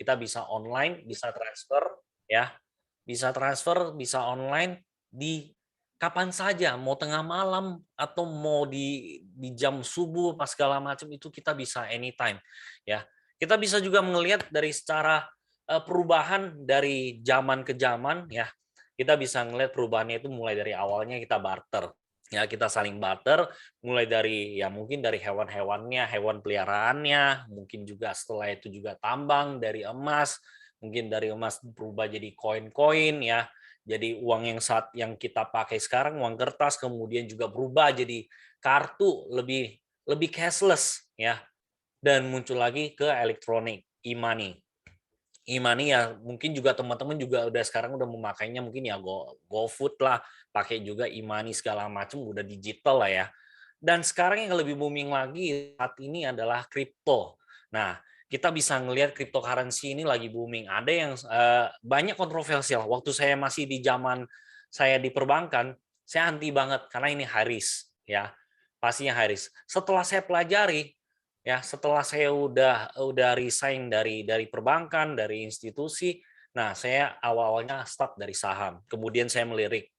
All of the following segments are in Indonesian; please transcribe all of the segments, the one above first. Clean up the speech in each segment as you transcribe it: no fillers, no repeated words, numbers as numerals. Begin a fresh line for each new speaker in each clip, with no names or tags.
Kita bisa online, bisa transfer, ya, bisa online di kapan saja, mau tengah malam atau mau di jam subuh, pas segala macam itu kita bisa anytime, ya. Kita bisa juga melihat dari secara perubahan dari zaman ke zaman, ya. Kita bisa ngelihat perubahannya itu mulai dari awalnya kita barter, ya kita saling barter, mulai dari ya mungkin dari hewan-hewannya, hewan peliharaannya, mungkin juga setelah itu juga tambang dari emas, mungkin dari emas berubah jadi koin-koin ya. Jadi uang yang kita pakai sekarang uang kertas kemudian juga berubah jadi kartu lebih lebih cashless ya dan muncul lagi ke elektronik e-money. E-money ya mungkin juga teman-teman juga udah sekarang udah memakainya mungkin ya GoFood lah, pakai juga e-money segala macam udah digital lah ya. Dan sekarang yang lebih booming lagi saat ini adalah kripto. Nah, kita bisa ngelihat cryptocurrency ini lagi booming. Ada yang banyak kontroversial. Waktu saya masih di zaman saya di perbankan, saya anti banget karena ini high risk ya. Pastinya high risk. Setelah saya pelajari ya, setelah saya udah resign dari perbankan, dari institusi, nah saya awal-awalnya start dari saham. Kemudian saya melirik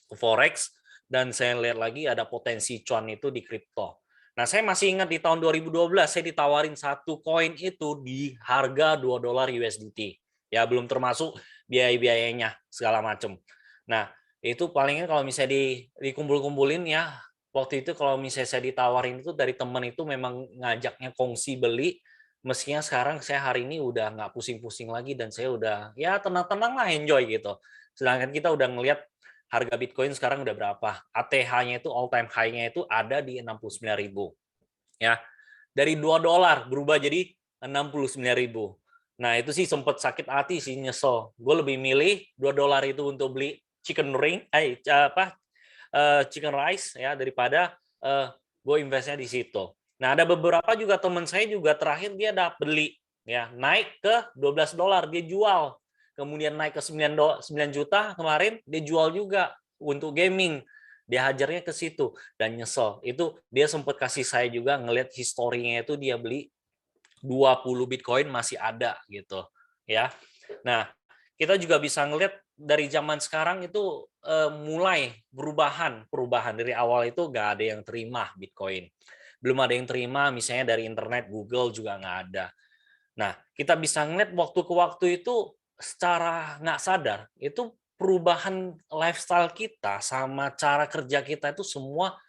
ke forex dan saya lihat lagi ada potensi cuan itu di kripto. Nah, saya masih ingat di tahun 2012 saya ditawarin satu koin itu di harga $2 USDT. Ya, belum termasuk biaya-biayanya segala macam. Nah, itu palingnya kalau misalnya dikumpul-kumpulin ya, waktu itu kalau misalnya saya ditawarin itu dari teman itu memang ngajaknya kongsi beli, mestinya sekarang saya hari ini udah nggak pusing-pusing lagi dan saya udah ya tenang-tenang lah enjoy gitu. Sedangkan kita udah ngelihat harga Bitcoin sekarang udah berapa? ATH-nya itu all time high-nya itu ada di 69.000 ya. Dari $2 berubah jadi 69.000. Nah, itu sih sempat sakit hati sih, nyesel. Gue lebih milih $2 itu untuk beli chicken ring, chicken rice ya daripada gue investnya di situ. Nah, ada beberapa juga teman saya juga terakhir dia dapat beli ya, naik ke $12 dia jual. Kemudian naik ke 9 juta kemarin dia jual juga untuk gaming. Dia hajarnya ke situ dan nyesel. Itu dia sempat kasih saya juga ngelihat historinya itu dia beli 20 Bitcoin masih ada gitu ya. Nah, kita juga bisa ngelihat dari zaman sekarang itu mulai perubahan dari awal itu nggak ada yang terima Bitcoin. Belum ada yang terima misalnya dari internet, Google juga nggak ada. Nah, kita bisa ngeliat waktu ke waktu itu secara nggak sadar, itu perubahan lifestyle kita sama cara kerja kita itu semua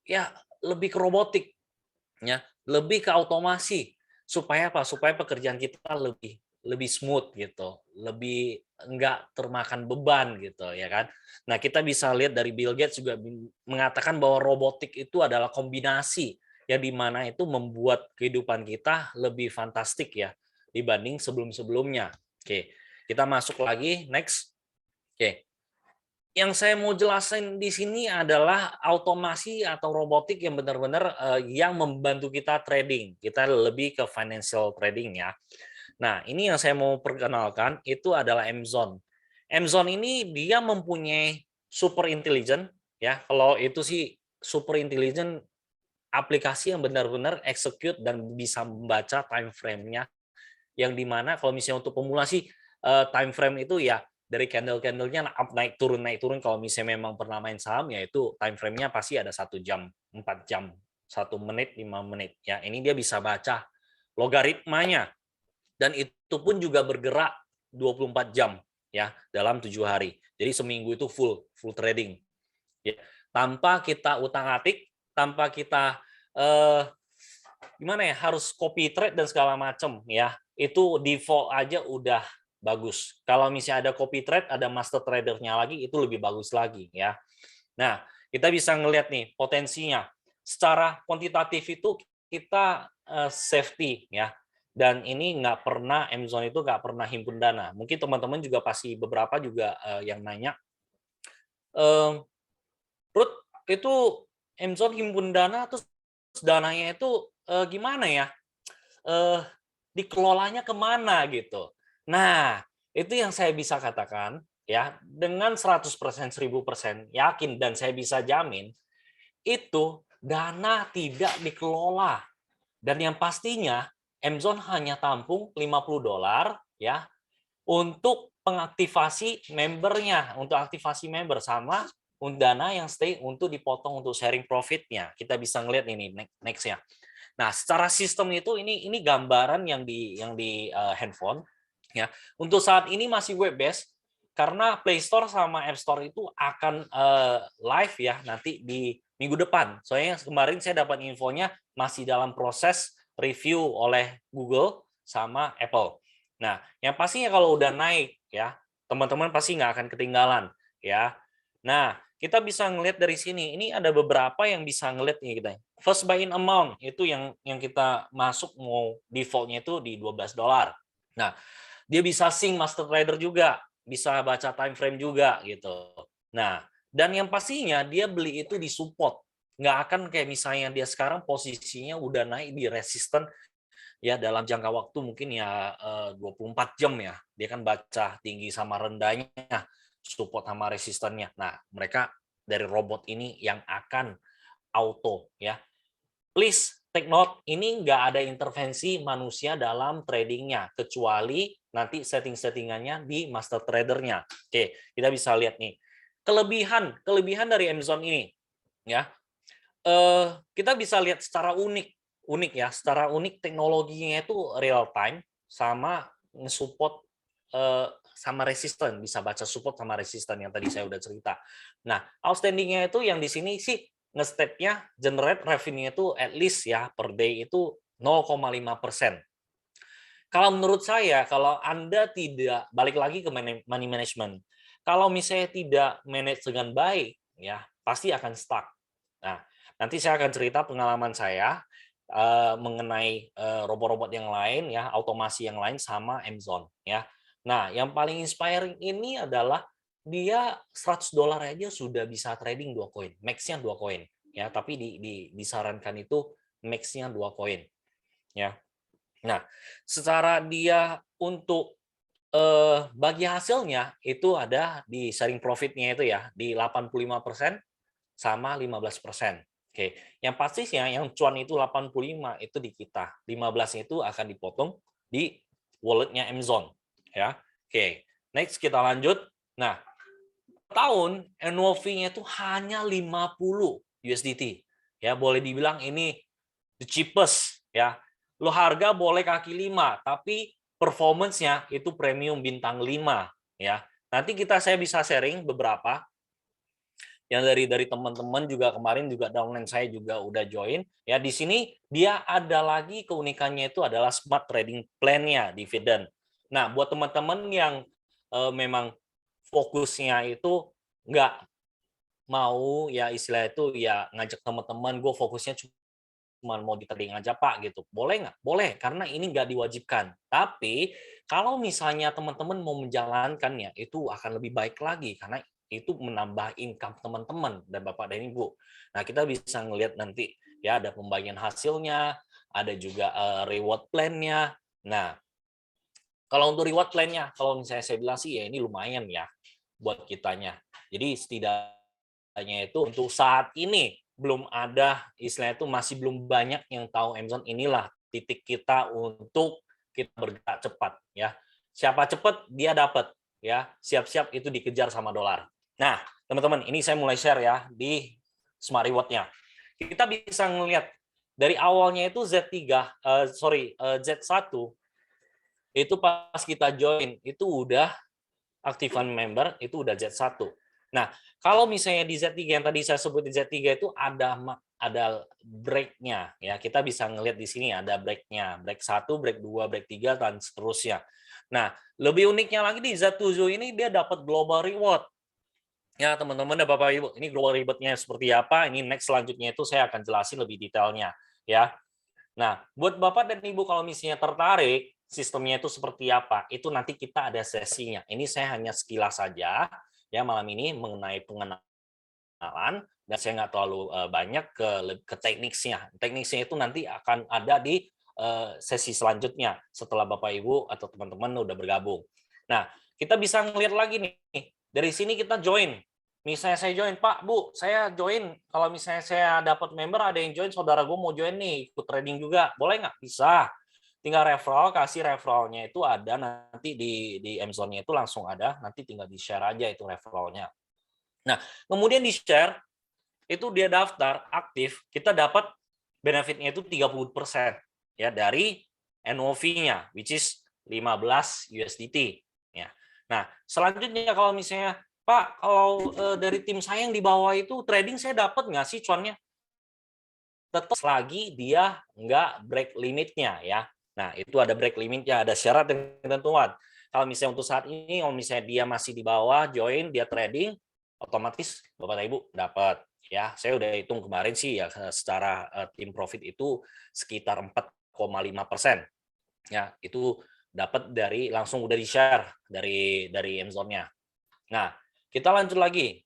ya lebih ke robotik, ya, lebih ke otomasi. Supaya apa? Supaya pekerjaan kita lebih lebih smooth gitu, lebih enggak termakan beban gitu ya kan. Nah, kita bisa lihat dari Bill Gates juga mengatakan bahwa robotik itu adalah kombinasi yang di mana itu membuat kehidupan kita lebih fantastik ya dibanding sebelum-sebelumnya. Oke, kita masuk lagi next. Oke. Yang saya mau jelasin di sini adalah automasi atau robotik yang benar-benar yang membantu kita trading. Kita lebih ke financial trading ya. Nah, ini yang saya mau perkenalkan itu adalah Amazon. Amazon ini dia mempunyai super intelligent ya. Kalau itu sih super intelligent aplikasi yang benar-benar execute dan bisa membaca time frame-nya yang dimana kalau misalnya untuk pemula sih time frame itu ya dari candle-candlenya up naik turun kalau misalnya memang pernah main saham ya itu time frame-nya pasti ada 1 jam, 4 jam, 1 menit, 5 menit ya ini dia bisa baca logaritmanya dan itu pun juga bergerak 24 jam ya dalam 7 hari jadi seminggu itu full full trading ya tanpa kita utang-atik tanpa kita eh, gimana ya harus copy trade dan segala macam ya itu default aja udah bagus kalau misalnya ada copy trade ada master tradernya lagi itu lebih bagus lagi ya nah kita bisa ngelihat nih potensinya secara kuantitatif itu kita safety ya dan ini nggak pernah Amazon itu nggak pernah himpun dana mungkin teman-teman juga pasti beberapa juga yang nanya ehm, Ruth, itu Amazon himpun dana terus dananya itu gimana ya eh, dikelolanya kemana gitu. Nah, itu yang saya bisa katakan ya dengan 100% 1000% yakin dan saya bisa jamin itu dana tidak dikelola dan yang pastinya Amazon hanya tampung $50 ya untuk pengaktifasi membernya, untuk aktivasi member sama dana yang stay untuk dipotong untuk sharing profitnya. Kita bisa ngelihat ini next ya. Nah, secara sistem itu ini gambaran yang di handphone ya. Untuk saat ini masih web based karena Play Store sama App Store itu akan live ya nanti di minggu depan. Soalnya kemarin saya dapat infonya masih dalam proses review oleh Google sama Apple. Nah, yang pastinya kalau udah naik ya, teman-teman pasti nggak akan ketinggalan ya. Nah, kita bisa ngelihat dari sini. Ini ada beberapa yang bisa ngelihat nih kita. First buy in amount itu yang kita masuk mau defaultnya itu di $12. Nah, dia bisa sync master trader juga, bisa baca time frame juga gitu. Nah, dan yang pastinya dia beli itu di support. Nggak akan kayak misalnya dia sekarang posisinya udah naik di resisten ya dalam jangka waktu mungkin ya 24 jam ya. Dia kan baca tinggi sama rendahnya, support sama resistennya. Nah, mereka dari robot ini yang akan auto ya. Please take note, ini nggak ada intervensi manusia dalam tradingnya, kecuali nanti setting-settingannya di master tradernya. Oke, kita bisa lihat nih. Kelebihan dari Amazon ini ya. Kita bisa lihat secara unik ya, secara unik teknologinya itu real time sama support sama resisten, bisa baca support sama resisten yang tadi saya udah cerita. Nah, outstanding-nya itu yang di sini sih nge-step-nya generate revenue itu at least ya per day itu 0,5%. Kalau menurut saya, kalau Anda tidak balik lagi ke money management, kalau misalnya tidak manage dengan baik, ya pasti akan stuck. Nah, nanti saya akan cerita pengalaman saya mengenai robot-robot yang lain, ya otomasi yang lain sama Amazon, ya. Nah, yang paling inspiring ini adalah dia $100 aja sudah bisa trading 2 koin, max-nya 2 koin, ya. Tapi disarankan itu max-nya 2 koin, ya. Nah, secara dia untuk bagi hasilnya itu ada di sharing profit-nya itu ya, di 85% sama 15%. Oke, yang pastinya yang cuan itu 85 itu di kita, 15 itu akan dipotong di wallet-nya Amazon ya. Oke, next kita lanjut. Nah, tahun annual fee-nya itu hanya 50 USDT. Ya, boleh dibilang ini the cheapest ya. Lo harga boleh kaki 5, tapi performance-nya itu premium bintang 5 ya. Nanti saya bisa sharing beberapa yang dari teman-teman juga kemarin juga downline saya juga udah join ya. Di sini dia ada lagi keunikannya itu adalah smart trading plan-nya dividen. Nah, buat teman-teman yang memang fokusnya itu nggak mau ya istilah itu ya ngajak teman-teman gue fokusnya cuma mau di trading aja Pak gitu. Boleh nggak? Boleh, karena ini nggak diwajibkan. Tapi kalau misalnya teman-teman mau menjalankannya, itu akan lebih baik lagi karena itu menambah income teman-teman dan Bapak dan Ibu. Nah, kita bisa ngelihat nanti ya ada pembagian hasilnya, ada juga reward plan-nya. Nah, kalau untuk reward plan-nya, kalau misalnya saya bilang sih ya ini lumayan ya buat kitanya. Jadi setidaknya itu untuk saat ini belum ada istilahnya itu masih belum banyak yang tahu Amazon, inilah titik kita untuk kita bergerak cepat ya. Siapa cepat dia dapat ya. Siap-siap itu dikejar sama dolar. Nah, teman-teman, ini saya mulai share ya di Smart Reward-nya. Kita bisa ngelihat dari awalnya itu Z1 itu pas kita join itu udah aktifan member itu udah Z1. Nah, kalau misalnya di Z3 yang tadi saya sebut di Z3 itu ada break-nya ya. Kita bisa ngelihat di sini ada break-nya. Break 1, break 2, break 3 dan seterusnya. Nah, lebih uniknya lagi di Z7 ini dia dapat global reward. Ya, teman-teman dan Bapak Ibu, ini global reward-nya seperti apa? Ini next selanjutnya itu saya akan jelasin lebih detailnya ya. Nah, buat Bapak dan Ibu kalau misalnya tertarik, sistemnya itu seperti apa, itu nanti kita ada sesinya. Ini saya hanya sekilas saja ya malam ini mengenai pengenalan dan saya nggak terlalu banyak ke tekniknya. Tekniknya itu nanti akan ada di sesi selanjutnya setelah Bapak Ibu atau teman-teman udah bergabung. Nah, kita bisa ngelihat lagi nih, dari sini kita join. Misalnya saya join, Pak, Bu, saya join. Kalau misalnya saya dapat member, ada yang join, saudara gue mau join nih, ikut trading juga. Boleh nggak? Bisa. tinggal referral, kasih referralnya itu ada nanti di Amazon-nya itu langsung ada, nanti tinggal di-share aja itu referralnya. Nah, kemudian di-share, itu dia daftar aktif, kita dapat benefitnya itu 30% ya dari NOV-nya, which is 15 USDT. Ya. Nah, selanjutnya kalau misalnya, Pak, kalau dari tim saya yang di bawah itu trading saya dapat nggak sih cuannya? Tetap lagi dia nggak break limitnya ya. Nah, itu ada break limitnya, ada syarat dan ketentuan. Kalau misalnya untuk saat ini, kalau misalnya dia masih di bawah, join, dia trading, otomatis Bapak dan Ibu dapat. Ya, saya udah hitung kemarin sih ya secara tim profit itu sekitar 4,5%. Ya, itu dapat dari langsung udah di-share dari Amazon-nya. Nah, kita lanjut lagi.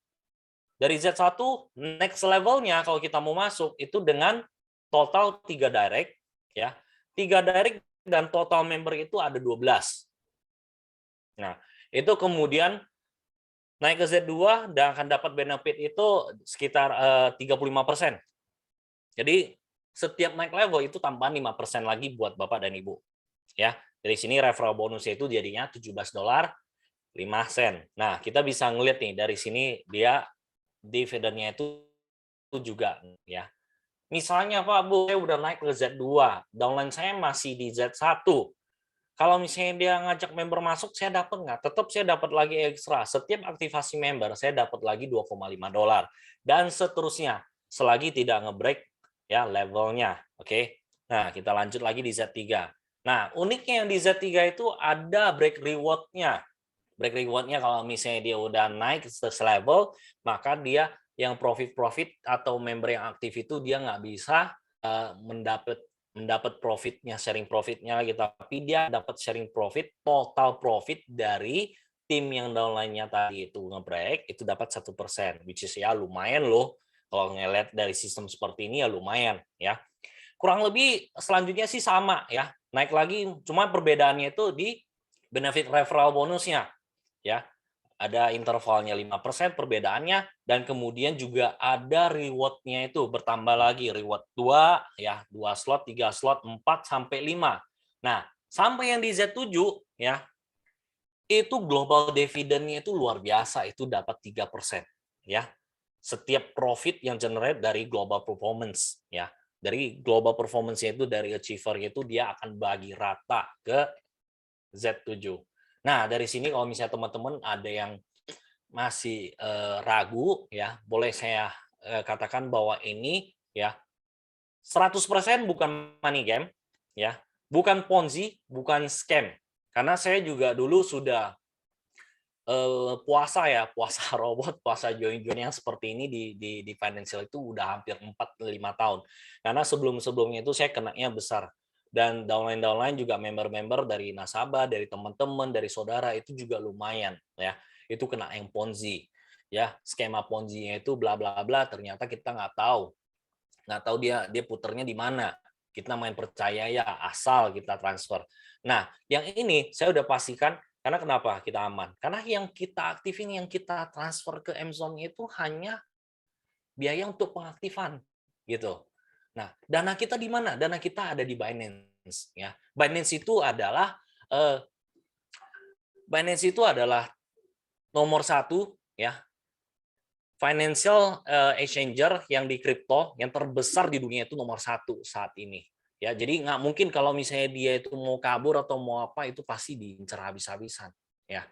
Dari Z1 next levelnya kalau kita mau masuk itu dengan total 3 direct ya. 3 direct dan total member itu ada 12. Nah, itu kemudian naik ke Z2 dan akan dapat benefit itu sekitar 35%. Jadi setiap naik level itu tambahan 5% lagi buat Bapak dan Ibu. Ya, dari sini referral bonusnya itu jadinya $17 5 sen. Nah, kita bisa ngelihat nih dari sini dia dividennya itu juga ya. Misalnya Pak, Bu, saya udah naik ke Z2, downline saya masih di Z1. Kalau misalnya dia ngajak member masuk, saya dapat nggak? Tetap saya dapat lagi ekstra. Setiap aktivasi member, saya dapat lagi $2,5. Dan seterusnya, selagi tidak ngebreak ya levelnya. Oke. Nah, kita lanjut lagi di Z3. Nah, uniknya yang di Z3 itu ada break reward-nya. Break reward-nya kalau misalnya dia udah naik ke level, maka dia yang profit atau member yang aktif itu dia nggak bisa mendapat profitnya, sharing profitnya gitu, tapi dia dapat sharing profit, total profit dari tim yang downline-nya tadi itu ngebreak itu dapat 1%, which is ya lumayan loh. Kalau ngeliat dari sistem seperti ini ya lumayan ya. Kurang lebih selanjutnya sih sama ya, naik lagi, cuma perbedaannya itu di benefit referral bonusnya ya. Ada intervalnya 5% perbedaannya dan kemudian juga ada reward-nya itu bertambah lagi, reward 2 ya, 2 slot, 3 slot, 4 sampai 5. Nah, sampai yang di Z7 ya, itu global dividend-nya itu luar biasa, itu dapat 3% ya. Setiap profit yang generate dari global performance ya. Dari global performance-nya itu dari achiever itu dia akan bagi rata ke Z7. Nah, dari sini kalau misalnya teman-teman ada yang masih ragu ya, boleh saya katakan bahwa ini ya 100% bukan money game ya, bukan ponzi, bukan scam. Karena saya juga dulu sudah puasa ya, puasa robot, puasa join-join yang seperti ini di financial itu udah hampir 4-5 tahun. Karena sebelum-sebelumnya itu saya kenanya besar. Dan downline-downline juga member-member dari nasabah, dari teman-teman, dari saudara itu juga lumayan ya. Itu kena yang ponzi. Ya, skema ponzi-nya itu bla bla bla ternyata kita nggak tahu dia puternya di mana. Kita main percaya ya asal kita transfer. Nah, yang ini saya udah pastikan karena kenapa kita aman? Karena yang kita aktifin, yang kita transfer ke Amazon itu hanya biaya untuk pengaktifan gitu. Nah, dana kita di mana? Dana kita ada di Binance ya. Eh, Binance itu adalah nomor satu ya financial exchanger yang di kripto yang terbesar di dunia itu nomor satu saat ini. Ya, jadi nggak mungkin kalau misalnya dia itu mau kabur atau mau apa itu pasti diincar habis-habisan. Ya,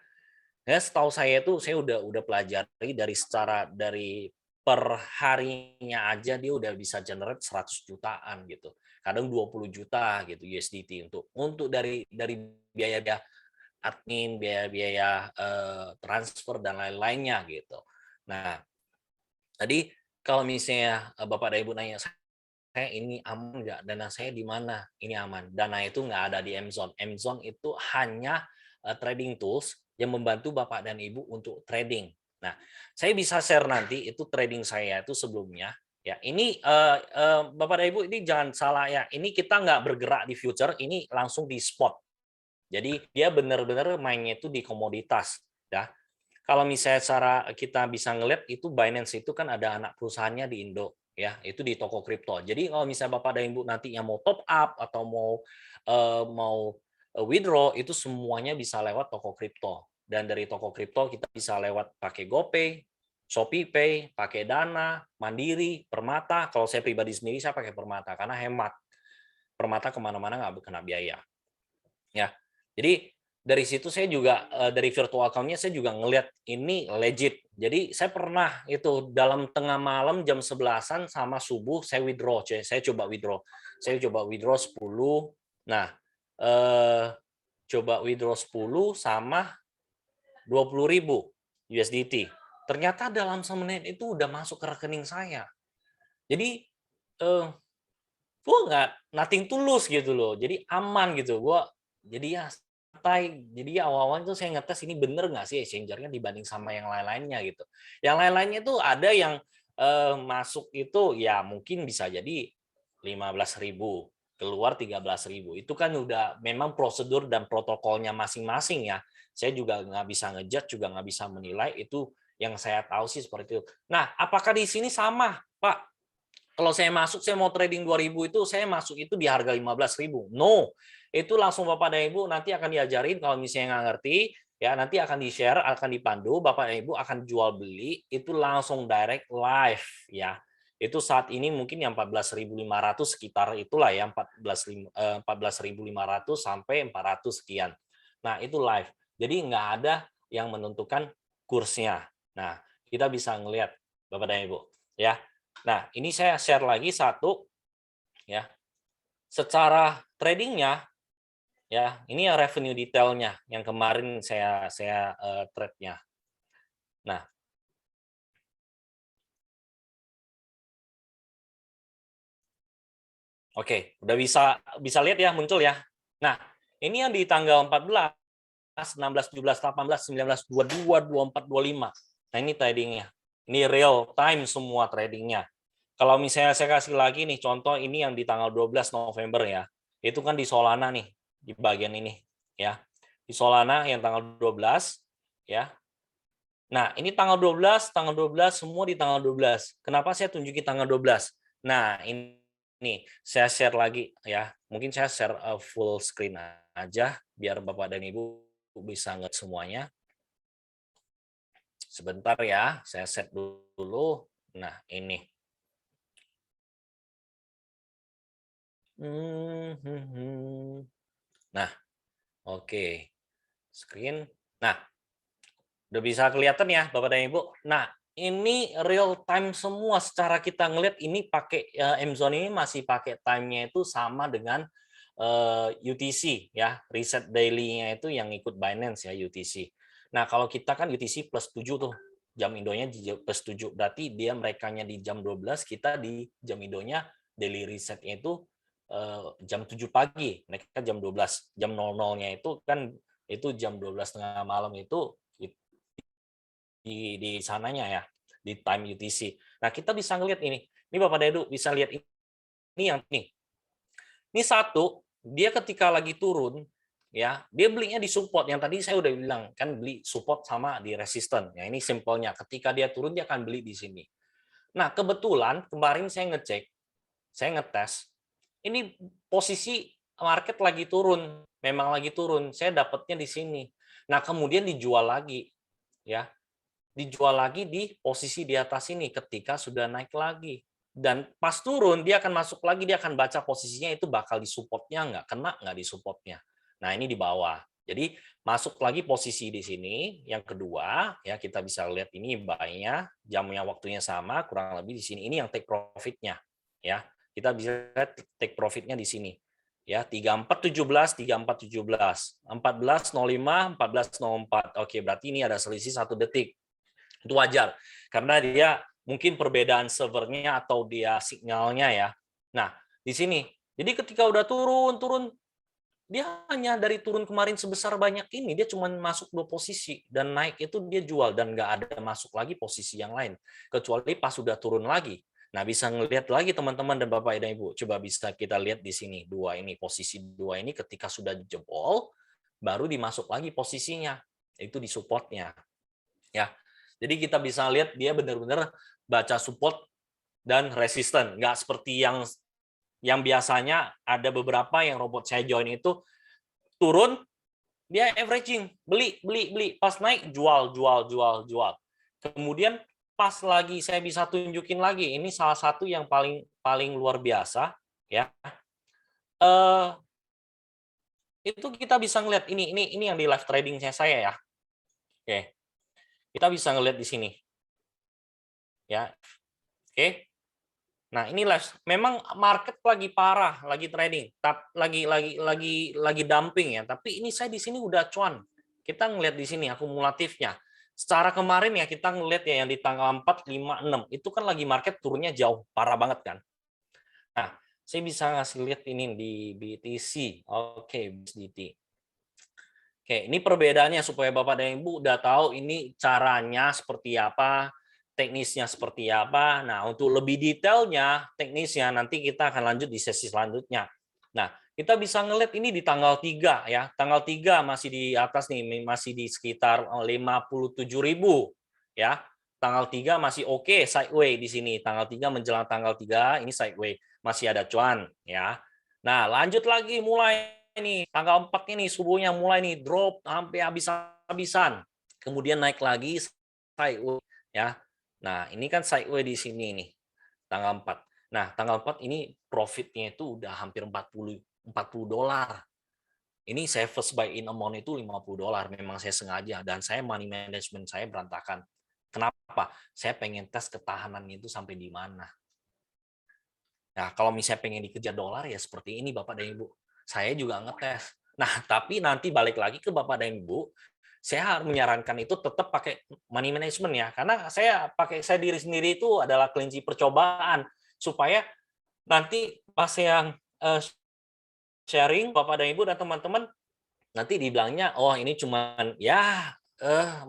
ya setahu saya itu saya udah pelajari dari per harinya aja dia udah bisa generate 100 jutaan gitu. Kadang 20 juta gitu USDT untuk dari biaya admin, biaya-biaya transfer dan lain-lainnya gitu. Nah, tadi kalau misalnya Bapak dan Ibu nanya, saya ini aman nggak? Dana saya di mana? Ini aman. Dana itu nggak ada di Amazon. Amazon itu hanya trading tools yang membantu Bapak dan Ibu untuk trading. Nah, saya bisa share nanti itu trading saya itu sebelumnya. Ya, ini Bapak dan Ibu ini jangan salah ya. Ini kita nggak bergerak di future, ini langsung di spot. Jadi dia benar-benar mainnya itu di komoditas. Ya, kalau misalnya cara kita bisa ngeliat itu Binance itu kan ada anak perusahaannya di Indo ya, itu di toko kripto. Jadi kalau misalnya Bapak dan Ibu nanti yang mau top up atau mau withdraw, itu semuanya bisa lewat toko kripto. Dan dari toko kripto kita bisa lewat pakai GoPay, ShopeePay, pakai Dana, Mandiri, Permata. Kalau saya pribadi sendiri saya pakai Permata karena hemat. Permata kemana-mana nggak kena biaya. Ya, jadi dari situ saya juga dari virtual account-nya saya juga ngelihat ini legit. Jadi saya pernah itu dalam tengah malam jam 11-an sama subuh saya withdraw, saya coba withdraw. Saya coba withdraw 10. Nah, coba withdraw 10 sama 20.000 USDT. Ternyata dalam semenit itu udah masuk ke rekening saya. Jadi gue nggak nothing tulus gitu loh, jadi aman gitu. Gue jadi ya santai. Jadi awal-awal itu saya ngetes ini bener nggak sih exchanger-nya dibanding sama yang lain-lainnya gitu. Yang lain-lainnya tuh ada yang masuk itu ya mungkin bisa jadi 15.000, keluar 13.000. Itu kan udah memang prosedur dan protokolnya masing-masing ya. Saya juga nggak bisa ngejudge, juga nggak bisa menilai, itu yang saya tahu sih seperti itu. Nah, apakah di sini sama, Pak? Kalau saya masuk, saya mau trading 2.000 itu, saya masuk itu di harga 15.000. No, itu langsung Bapak dan Ibu nanti akan diajarin kalau misalnya nggak ngerti, ya nanti akan di-share, akan dipandu, Bapak dan Ibu akan jual beli, itu langsung direct live ya. Itu saat ini mungkin yang 14.500 sekitar itulah ya, 14.500 sampai 400 sekian. Nah, itu live. Jadi nggak ada yang menentukan kursnya. Nah, kita bisa ngelihat Bapak dan Ibu ya. Nah, ini saya share lagi satu ya. Secara tradingnya ya, ini yang revenue detailnya yang kemarin saya trade-nya. Nah, oke, udah bisa lihat ya muncul ya. Nah, ini yang di tanggal 14, 16, 17, 18, 19, 22, 24, 25. Nah, ini tradingnya. Ini real time semua tradingnya. Kalau misalnya saya kasih lagi nih contoh ini yang di tanggal 12 November ya. Itu kan di Solana nih, di bagian ini ya. Di Solana yang tanggal 12 ya. Nah, ini tanggal 12 semua di tanggal 12. Kenapa saya tunjukin tanggal 12? Nah, ini saya share lagi ya. Mungkin saya share full screen aja biar Bapak dan Ibu bisa ngeliat semuanya. Sebentar ya, saya set dulu. Nah, ini. Nah, oke. Screen. Nah, udah bisa kelihatan ya Bapak dan Ibu. Nah, ini real time semua secara kita ngelihat ini pakai M-Zone ini masih pakai time-nya itu sama dengan UTC ya, reset daily-nya itu yang ikut Binance ya UTC. Nah, kalau kita kan UTC plus 7 tuh. Jam Indonya di plus 7. Berarti dia merekanya di jam 12, kita di jam Indonya daily reset-nya itu jam 7 pagi. Mereka jam 12. Jam 00-nya itu kan itu jam 12 tengah malam itu di sananya ya, di time UTC. Nah, kita bisa ngelihat ini. Ini Bapak Dedu bisa lihat ini yang nih. Ini satu, dia ketika lagi turun ya, dia belinya di support yang tadi saya udah bilang kan beli support sama di resisten. Ya ini simpelnya. Ketika dia turun dia akan beli di sini. Nah, kebetulan kemarin saya ngecek, saya ngetes, ini posisi market lagi turun, memang lagi turun. Saya dapatnya di sini. Nah, kemudian dijual lagi ya. Dijual lagi di posisi di atas ini ketika sudah naik lagi. Dan pas turun, dia akan masuk lagi, dia akan baca posisinya itu bakal di supportnya nggak, kena nggak di supportnya. Nah, ini di bawah. Jadi, masuk lagi posisi di sini. Yang kedua, ya kita bisa lihat ini buy-nya, jamnya waktunya sama, kurang lebih di sini. Ini yang take profit-nya. Ya, kita bisa lihat take profit-nya di sini. Ya, 3417, 3417, 1405, 1404. Oke, berarti ini ada selisih 1 detik. Itu wajar karena dia mungkin perbedaan servernya atau dia sinyalnya ya. Nah, di sini. Jadi ketika udah turun, dia hanya dari turun kemarin sebesar banyak ini, dia cuma masuk 2 posisi dan naik itu dia jual dan nggak ada masuk lagi posisi yang lain. Kecuali pas sudah turun lagi. Nah, bisa ngelihat lagi teman-teman dan Bapak dan Ibu. Coba bisa kita lihat di sini, posisi dua ini ketika sudah jebol, baru dimasuk lagi posisinya. Itu di supportnya. Ya, jadi kita bisa lihat dia benar-benar baca support dan resisten. Nggak seperti yang biasanya ada beberapa yang robot saya join itu turun, dia averaging, beli, beli, beli. Pas naik, jual, jual, jual, jual. Kemudian pas lagi saya bisa tunjukin lagi, ini salah satu yang paling paling luar biasa, ya. Itu kita bisa ngeliat ini yang di live trading saya ya. Oke, kita bisa ngeliat di sini, ya. Oke. Nah, ini memang market lagi parah, lagi trading, lagi dumping ya. Tapi ini saya di sini udah cuan. Kita ngelihat di sini akumulatifnya. Secara kemarin ya kita ngelihat ya yang di tanggal 4, 5, 6 itu kan lagi market turunnya jauh, parah banget kan. Nah, saya bisa ngasih lihat ini di BTC. Oke, BTC. Oke, ini perbedaannya supaya Bapak dan Ibu udah tahu ini caranya seperti apa, teknisnya seperti apa. Nah, untuk lebih detailnya, teknisnya nanti kita akan lanjut di sesi selanjutnya. Nah, kita bisa ngeliat ini di tanggal 3 ya. Tanggal 3 masih di atas nih, masih di sekitar 57.000 ya. Tanggal 3 masih oke, sideway di sini. Tanggal 3 menjelang tanggal 3 ini sideway, masih ada cuan ya. Nah, lanjut lagi mulai nih tanggal 4 ini subuhnya mulai nih drop sampai habis-habisan. Kemudian naik lagi sideway ya. Nah, ini kan sideway di sini nih tanggal 4. Nah, tanggal 4 ini profitnya itu udah hampir 40 dolar. Ini saya first buy in amount itu 50 dolar. Memang saya sengaja dan saya money management saya berantakan. Kenapa? Saya pengen tes ketahanannya itu sampai di mana. Nah, kalau misalnya pengen dikejar dolar ya seperti ini Bapak dan Ibu. Saya juga ngetes. Nah, tapi nanti balik lagi ke Bapak dan Ibu, saya harus menyarankan itu tetap pakai money management ya. Karena saya diri sendiri itu adalah kelinci percobaan supaya nanti pas yang sharing Bapak dan Ibu dan teman-teman nanti dibilangnya oh ini cuman ya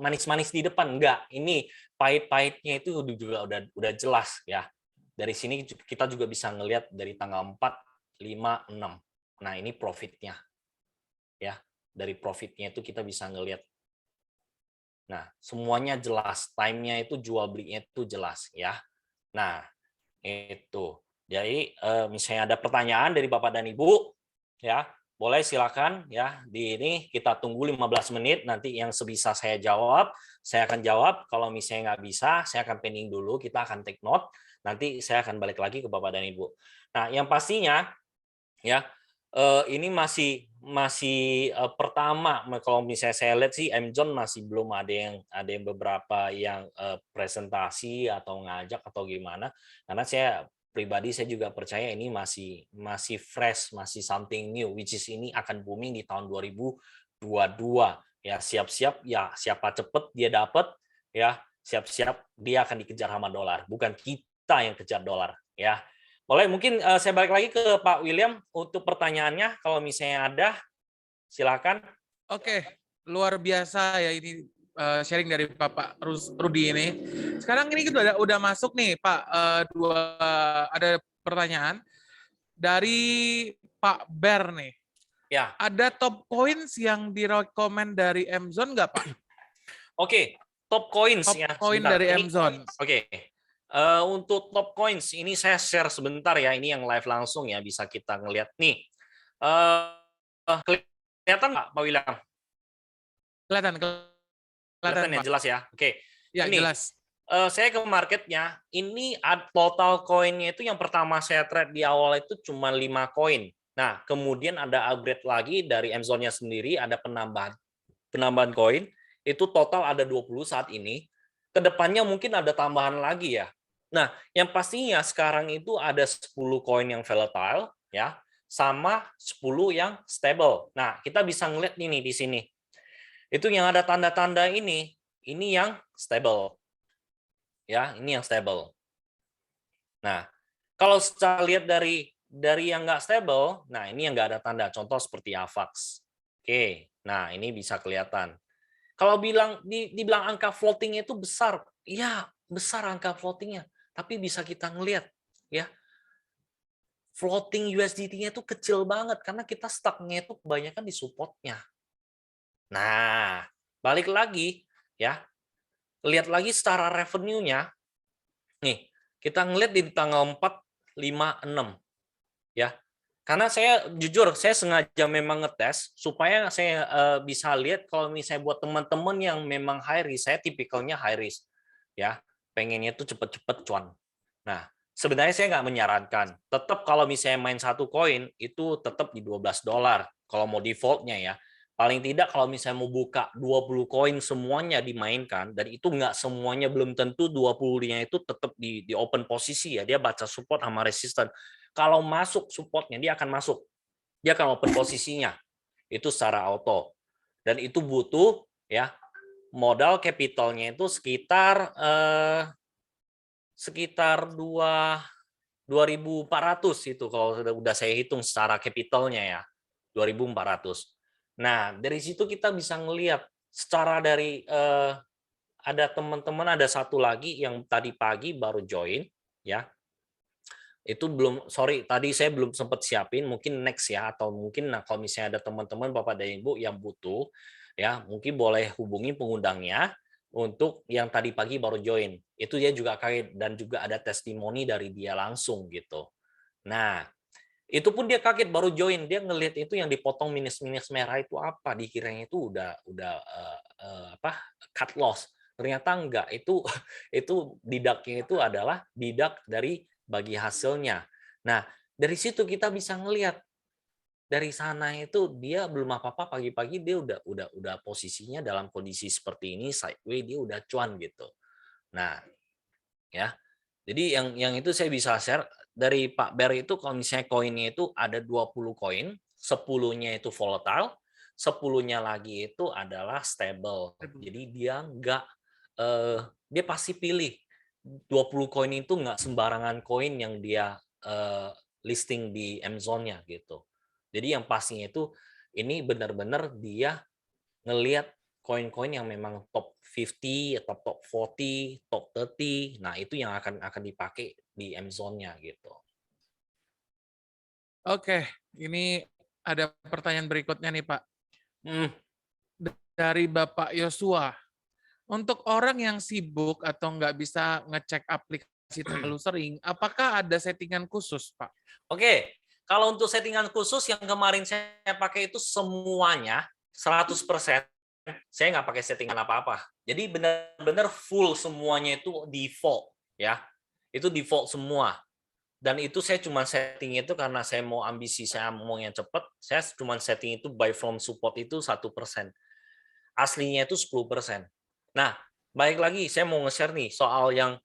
manis-manis di depan, enggak. Ini pahit-pahitnya itu juga udah jelas ya. Dari sini kita juga bisa ngelihat dari tanggal 4, 5, 6. Nah, ini profitnya. Ya, dari profitnya itu kita bisa ngelihat. Nah, semuanya jelas. Time-nya itu jual belinya itu jelas ya. Nah, itu. Jadi misalnya ada pertanyaan dari Bapak dan Ibu ya, boleh silakan ya. Di ini kita tunggu 15 menit nanti yang sebisa saya jawab, saya akan jawab. Kalau misalnya nggak bisa, saya akan pending dulu, kita akan take note. Nanti saya akan balik lagi ke Bapak dan Ibu. Nah, yang pastinya ya ini masih pertama kalau misalnya saya lihat sih John masih belum ada yang beberapa yang presentasi atau ngajak atau gimana, karena saya pribadi saya juga percaya ini masih fresh, masih something new, which is ini akan booming di tahun 2022 ya. Siap-siap ya, siapa cepet dia dapat ya, siap-siap dia akan dikejar sama dolar, bukan kita yang kejar dolar ya. Boleh, mungkin saya balik lagi ke Pak William untuk pertanyaannya, kalau misalnya ada, silakan.
Oke, luar biasa ya ini sharing dari Bapak Rudi ini. Sekarang ini kita udah masuk nih Pak, ada pertanyaan dari Pak Ber nih.
Ya.
Ada top coins yang direkomend dari Amazon nggak Pak?
Oke, top coins
top
ya.
coin
Sebentar.
dari
Ini,
Amazon.
Oke. Untuk top coins ini saya share sebentar ya. Ini yang live langsung ya, bisa kita ngelihat nih. Kelihatan nggak Pak William?
Kelihatan
Kelihatan ya,
Pak.
jelas ya. Oke.
Ya,
Ini
jelas.
saya ke marketnya. Ini total koinnya itu yang pertama saya trade di awal itu cuma 5 koin. Nah, kemudian ada upgrade lagi dari Amazon-nya sendiri, ada penambahan koin. Itu total ada 20 saat ini. Kedepannya mungkin ada tambahan lagi ya. Nah, yang pastinya sekarang itu ada 10 koin yang volatile ya, sama 10 yang stable. Nah, kita bisa ngeliat nih di sini. Itu yang ada tanda-tanda ini yang stable. Ya, ini yang stable. Nah, kalau secara lihat dari yang nggak stable, nah ini yang nggak ada tanda. Contoh seperti AVAX. Oke, nah ini bisa kelihatan. Kalau dibilang angka floatingnya itu besar, iya besar angka floatingnya, tapi bisa kita ngelihat ya floating USDT-nya itu kecil banget karena kita stuck-nya itu kebanyakan di support-nya. Nah, balik lagi ya, lihat lagi secara revenue-nya. Nih, kita ngelihat di tanggal 4, 5, 6 ya. Karena saya jujur saya sengaja memang ngetes supaya saya bisa lihat kalau misalnya buat teman-teman yang memang high risk, saya tipikalnya high risk ya. Pengennya tuh cepet-cepet cuan. Nah, sebenarnya saya nggak menyarankan. Tetap kalau misalnya main satu koin itu tetap di $12 kalau mau defaultnya ya. Paling tidak kalau misalnya mau buka 20 koin semuanya dimainkan dan itu nggak semuanya belum tentu 20-nya itu tetap di open posisi ya. Dia baca support sama resistance. Kalau masuk supportnya dia akan masuk. Dia akan open posisinya. Itu secara auto. Dan itu butuh ya modal capitalnya itu sekitar 2.400 itu kalau udah saya hitung secara capitalnya ya. 2.400. Nah, dari situ kita bisa ngelihat secara dari ada teman-teman ada satu lagi yang tadi pagi baru join ya. Itu belum tadi saya belum sempat siapin, mungkin next ya atau mungkin kalau misalnya ada teman-teman Bapak dan Ibu yang butuh ya, mungkin boleh hubungi pengundangnya untuk yang tadi pagi baru join. Itu dia juga kaget dan juga ada testimoni dari dia langsung gitu. Nah, itu pun dia kaget baru join, dia ngelihat itu yang dipotong minus-minus merah itu apa, dikiranya itu udah apa cut loss. Ternyata enggak, itu itu didaknya itu adalah didak dari bagi hasilnya. Nah, dari situ kita bisa ngelihat dari sana itu dia belum apa-apa pagi-pagi dia udah posisinya dalam kondisi seperti ini sideways dia udah cuan gitu. Nah, ya. Jadi yang itu saya bisa share dari Pak Ber itu kalau misalnya koinnya itu ada 20 koin, 10-nya itu volatile, 10-nya lagi itu adalah stable. Jadi dia enggak dia pasti pilih 20 koin itu nggak sembarangan koin yang dia listing di Amazon-nya gitu. Jadi yang pastinya itu ini benar-benar dia ngelihat koin-koin yang memang top 50 atau top 40, top 30. Nah, itu yang akan dipakai di Amazon-nya gitu.
Oke, ini ada pertanyaan berikutnya nih Pak.
Hmm.
Dari Bapak Yosua. Untuk orang yang sibuk atau nggak bisa ngecek aplikasi terlalu sering, apakah ada settingan khusus, Pak?
Oke, kalau untuk settingan khusus yang kemarin saya pakai itu semuanya 100%. Saya nggak pakai settingan apa-apa. Jadi benar-benar full semuanya itu default ya. Itu default semua. Dan itu saya cuma setting itu karena saya mau ambisi saya mau yang cepat, saya cuma setting itu buy from support itu 1%. Aslinya itu 10%. Nah, baik lagi saya mau nge-share nih soal yang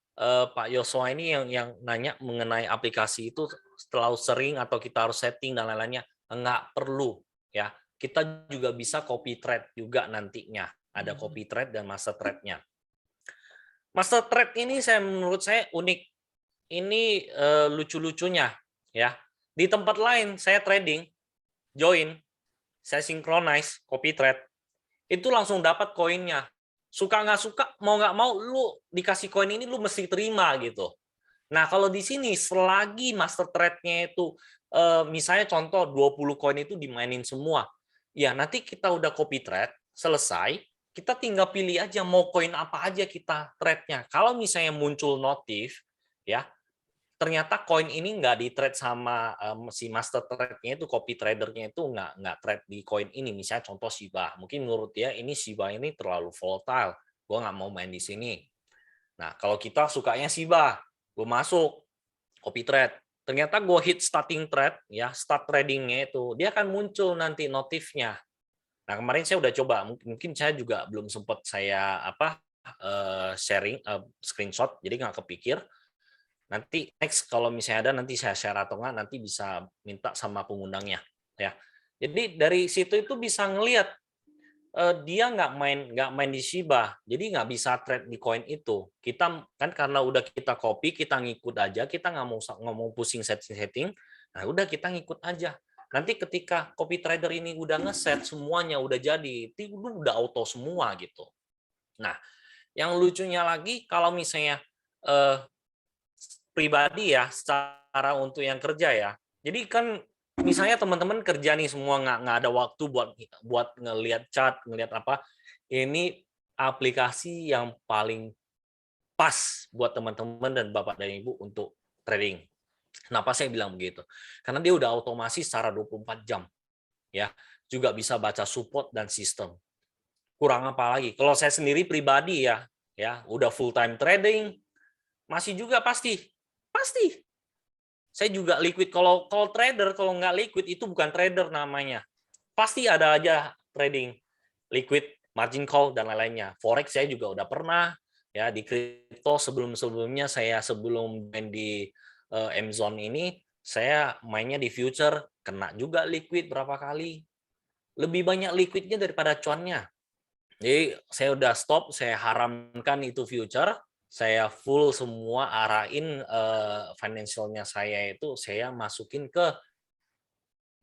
Pak Yosua ini yang nanya mengenai aplikasi itu terlalu sering atau kita harus setting dan lain-lainnya. Enggak perlu ya. Kita juga bisa copy thread juga nantinya. Ada copy thread dan master thread-nya. Master thread ini menurut saya unik. Ini lucu-lucunya ya. Di tempat lain saya trading, join, saya synchronize, copy thread, itu langsung dapat koinnya. Suka nggak suka, mau nggak mau, lu dikasih koin ini lu mesti terima gitu. Nah kalau di sini selagi master thread-nya itu misalnya contoh 20 koin itu dimainin semua, ya nanti kita udah copy thread selesai, kita tinggal pilih aja mau koin apa aja kita thread-nya. Kalau misalnya muncul notif, ya ternyata koin ini nggak di trade sama si master trade-nya itu copy tradernya itu nggak trade di koin ini, misalnya contoh Shiba, mungkin menurut dia ini Shiba ini terlalu volatile, gue nggak mau main di sini. Nah kalau kita sukanya Shiba, gue masuk copy trade, ternyata gue hit starting trade ya, start tradingnya itu dia akan muncul nanti notifnya. Nah kemarin saya udah coba, mungkin saya juga belum sempat saya sharing screenshot, jadi nggak kepikir. Nanti next kalau misalnya ada nanti saya share atau enggak nanti bisa minta sama pengundangnya ya. Jadi dari situ itu bisa ngelihat dia nggak main di Shiba, jadi nggak bisa trade di koin itu. Kita kan karena udah kita copy, kita ngikut aja, kita nggak mau pusing setting. Nah udah kita ngikut aja. Nanti ketika copy trader ini udah ngeset semuanya udah jadi, itu udah auto semua gitu. Nah, yang lucunya lagi kalau misalnya pribadi ya, secara untuk yang kerja ya. Jadi kan misalnya teman-teman kerja nih semua nggak ada waktu buat ngelihat chart, ngelihat apa. Ini aplikasi yang paling pas buat teman-teman dan Bapak dan Ibu untuk trading. Kenapa saya bilang begitu? Karena dia udah otomasi secara 24 jam. Ya, juga bisa baca support dan sistem. Kurang apa lagi? Kalau saya sendiri pribadi ya udah full time trading, masih juga pasti. Saya juga liquid. Kalau trader kalau nggak liquid itu bukan trader namanya. Pasti ada aja trading liquid, margin call dan lain-lainnya. Forex saya juga udah pernah ya di kripto sebelum-sebelumnya sebelum main di Amazon ini saya mainnya di future kena juga liquid berapa kali. Lebih banyak liquidnya daripada cuannya. Jadi saya udah stop, saya haramkan itu future, saya full semua arahin financialnya saya itu saya masukin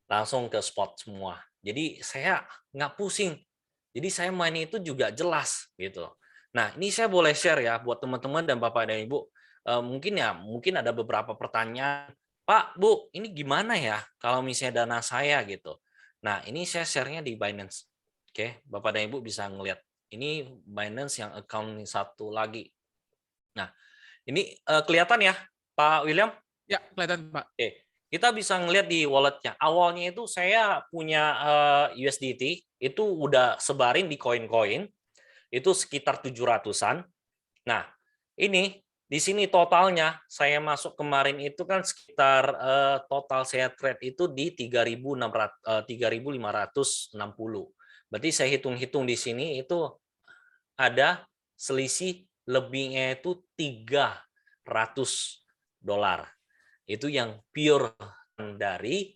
langsung ke spot semua. Jadi saya nggak pusing. Jadi saya main itu juga jelas gitu. Nah ini saya boleh share ya buat teman-teman dan Bapak dan Ibu. Mungkin ada beberapa pertanyaan. Pak, Bu, ini gimana ya kalau misalnya dana saya gitu. Nah ini saya share-nya di Binance. Oke, Bapak dan Ibu bisa ngelihat. Ini Binance yang account satu lagi. Nah, ini kelihatan ya, Pak William?
Ya, kelihatan Pak.
Oke, kita bisa ngelihat di walletnya. Awalnya itu saya punya USDT, itu udah sebarin di koin-koin, itu sekitar 700-an. Nah, ini di sini totalnya saya masuk kemarin itu kan sekitar total saya trade itu di 3.560. Berarti saya hitung-hitung di sini itu ada selisih lebihnya itu $300. Itu yang pure dari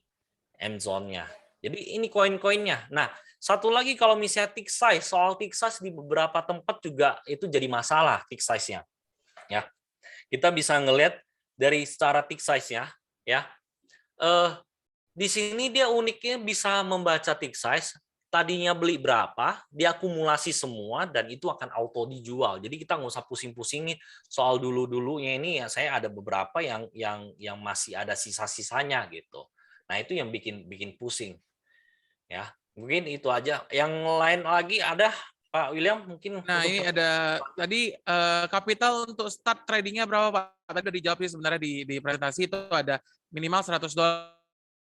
Amazon-nya. Jadi ini koin-koinnya. Nah, satu lagi kalau misalnya tick size, soal tick size di beberapa tempat juga itu jadi masalah tick size-nya. Ya, kita bisa ngelihat dari secara tick size-nya, ya. Di sini dia uniknya bisa membaca tick size. Tadinya beli berapa, diakumulasi semua dan itu akan auto dijual. Jadi kita nggak usah pusing-pusing nih soal dulu-dulunya ini ya. Saya ada beberapa yang masih ada sisa-sisanya gitu. Nah itu yang bikin pusing ya. Mungkin itu aja. Yang lain lagi ada Pak William mungkin
Nah,
untuk
ini ada tadi kapital untuk start tradingnya berapa Pak? Tadi udah dijawab sih sebenarnya di presentasi itu ada minimal $100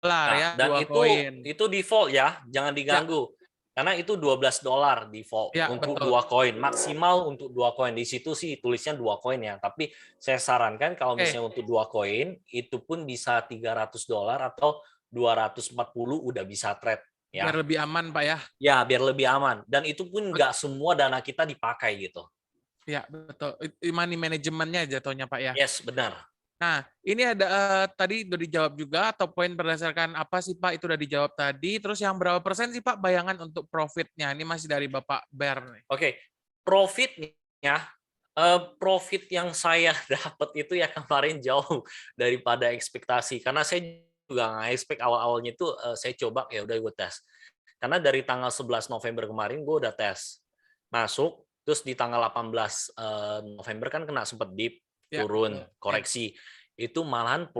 nah,
ya,
dan
2 koin.
itu default ya, jangan
Ya,
diganggu. Karena itu $12 default
ya
untuk
betul.
2 koin, maksimal untuk 2 koin. Di situ sih tulisnya 2 koin ya, tapi saya sarankan kalau
Oke,
misalnya untuk 2 koin itu pun bisa $300 atau 240 udah bisa trade
biar
ya.
lebih aman Pak ya.
Ya, biar lebih aman dan itu pun nggak semua dana kita dipakai gitu.
Ya, betul. Money manajemennya jatuhnya Pak ya.
Yes, benar.
Nah, ini ada tadi udah dijawab juga atau poin berdasarkan apa sih Pak? Itu udah dijawab tadi. Terus yang berapa persen sih Pak bayangan untuk profitnya? Ini masih dari Bapak Ber nih.
Oke, profitnya profit yang saya dapat itu ya kemarin jauh daripada ekspektasi karena saya juga nggak expect awal-awalnya itu saya coba ya udah gue tes karena dari tanggal 11 November kemarin gue udah tes masuk terus di tanggal 18 November kan kena sempet dip
Ya,
turun
betul. Ya.
koreksi itu malahan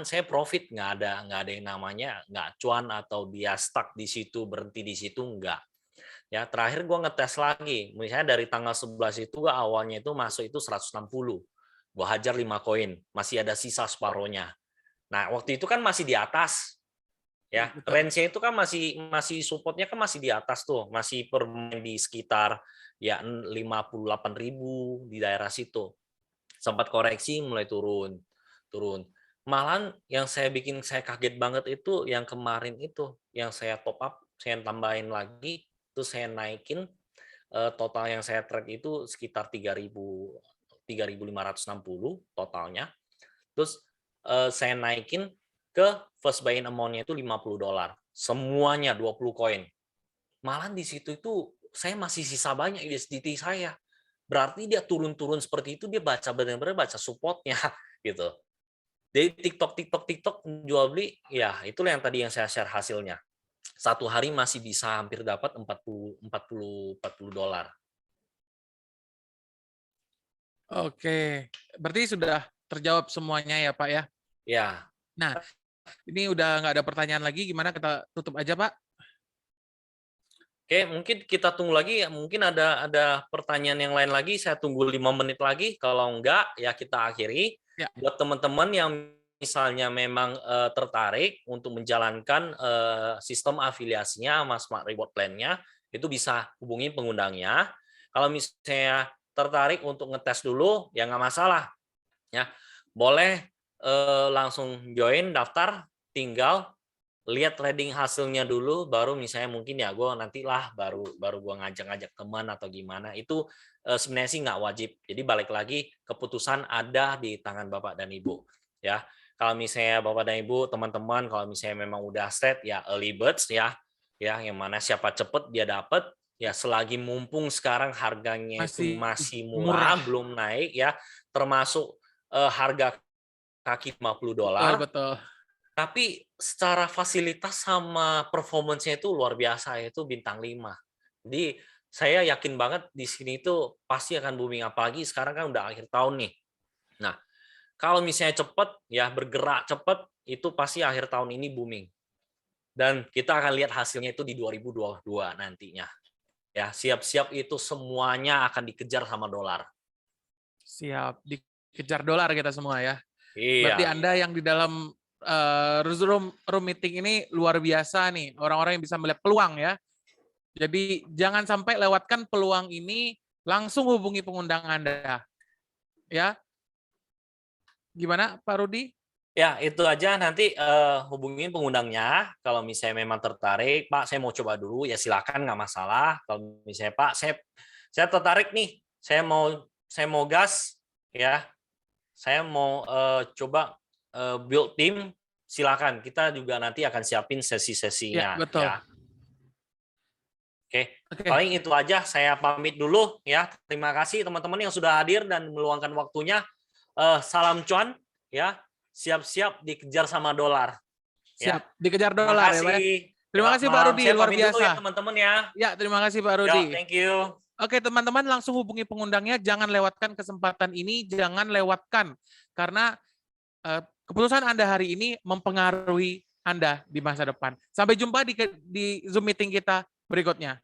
saya profit nggak ada yang namanya nggak cuan atau dia stuck di situ berhenti di situ nggak. Ya, terakhir gue ngetes lagi. Misalnya dari tanggal 11 itu gue awalnya itu masuk itu 160. Gue hajar 5 koin, masih ada sisa separohnya. Nah, waktu itu kan masih di atas.
Ya,
Ya,
betul.
range-nya itu kan masih supportnya kan masih di atas tuh, masih bermain di sekitar ya 58.000 di daerah situ. Sempat koreksi mulai turun. Turun. Malahan yang bikin saya kaget banget itu yang kemarin itu, yang saya top up, saya tambahin lagi, terus saya naikin total yang saya trade itu sekitar 3.560 totalnya. Terus saya naikin ke first buy-in amount-nya itu $50. Semuanya 20 koin. Malahan di situ itu saya masih sisa banyak USDT saya. Berarti dia turun-turun seperti itu dia benar-benar baca supportnya gitu. Jadi TikTok jual beli ya itulah yang tadi yang saya share hasilnya. Satu hari masih bisa hampir dapat 40 dolar.
Oke. Berarti sudah terjawab semuanya ya Pak ya.
Ya,
Nah, ini udah nggak ada pertanyaan lagi. Gimana kita tutup aja Pak?
Oke, mungkin kita tunggu lagi ya. Mungkin ada pertanyaan yang lain lagi. Saya tunggu 5 menit lagi. Kalau enggak, ya kita akhiri.
Ya.
Buat teman-teman yang misalnya memang tertarik untuk menjalankan sistem afiliasinya sama Smart Reward Plan-nya, itu bisa hubungi pengundangnya. Kalau misalnya tertarik untuk ngetes dulu, ya nggak masalah. Ya, boleh langsung join, daftar, tinggal lihat trading hasilnya dulu, baru misalnya mungkin ya gue nantilah baru gue ngajak-ngajak teman atau gimana. Itu sebenarnya sih nggak wajib. Jadi balik lagi, keputusan ada di tangan Bapak dan Ibu. Ya, kalau misalnya Bapak dan Ibu, teman-teman, kalau misalnya memang udah set ya early birds ya, yang mana siapa cepet dia dapat. Ya selagi mumpung sekarang harganya itu
Masih
masih
murah.
murah, belum naik ya, termasuk harga kaki
Betul,
$50.
betul.
Tapi secara fasilitas sama performance-nya itu luar biasa, itu bintang 5. Jadi saya yakin banget di sini itu pasti akan booming, apalagi sekarang kan udah akhir tahun nih. Nah, kalau misalnya cepet ya bergerak cepet, itu pasti akhir tahun ini booming. Dan kita akan lihat hasilnya itu di 2022 nantinya. Ya, siap-siap itu semuanya akan dikejar sama dolar.
Siap, dikejar dolar kita semua ya. Berarti
Iya.
Anda yang di dalam room meeting ini luar biasa nih, orang-orang yang bisa melihat peluang ya. Jadi jangan sampai lewatkan peluang ini, langsung hubungi pengundang Anda. Ya, gimana Pak Rudi?
Ya, itu aja nanti hubungin pengundangnya. Kalau misalnya memang tertarik, Pak, saya mau coba dulu, ya silakan nggak masalah. Kalau misalnya Pak, saya tertarik nih, saya mau gas, ya, saya mau coba build tim, silakan. Kita juga nanti akan siapin
Ya,
sesi-sesinya,
betul.
ya. Oke,
Oke,
paling itu aja. Saya pamit dulu, ya. Terima kasih teman-teman yang sudah hadir dan meluangkan waktunya. Salam cuan, ya. Siap-siap dikejar sama dolar. Ya,
siap. Dikejar
terima
dolar ya Pak ya.
kasih.
Terima
Selamat
kasih Pak
malam.
Rudi,
Saya
luar
pamit dulu ya
biasa.
teman-teman ya.
Ya, terima kasih Pak
Yo,
Rudi.
thank you.
Oke, teman-teman langsung hubungi pengundangnya, jangan lewatkan kesempatan ini, jangan lewatkan. Karena keputusan Anda hari ini mempengaruhi Anda di masa depan. Sampai jumpa di Zoom meeting kita berikutnya.